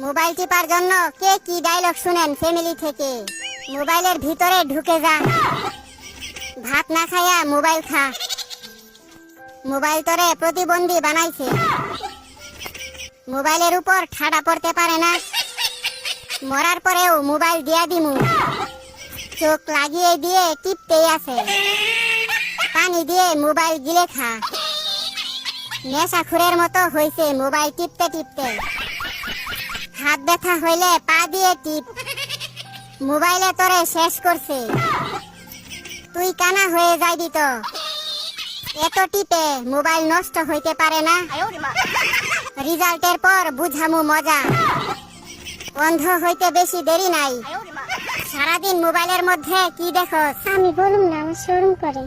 Mobile tipper জন্য কে কি dialogue শুনেন ফ্যামিলি থেকে? মোবাইলের ভিতরে ঢুকে যা, ভাত না খাইয়া মোবাইল খা। মোবাইল তোরে প্রতিবন্ধী বানাইছে, মোবাইলের উপর ঠাডা পড়তে পারে না। মরার পরেও মোবাইল দিয়া দিমু, চোখ লাগিয়ে দিয়ে টিপতেই আছে। পানি দিয়ে মোবাইল গিলে খা। নেশাখুরের মতো হইছে মোবাইল টিপতে টিপতে। হাত ব্যথা হইলে পা দিয়ে টিপ, মোবাইলে তোরে শেষ করছে। তুই কানা হয়ে যাইবি তো, এত টিপে মোবাইল নষ্ট হইতে পারে না। রেজাল্টের পর বুঝামু মজা, অন্ধ হইতে বেশি দেরি নাই। সারাদিন মোবাইলের মধ্যে কি দেখো? আমি বলুম না, আমার শরম করে।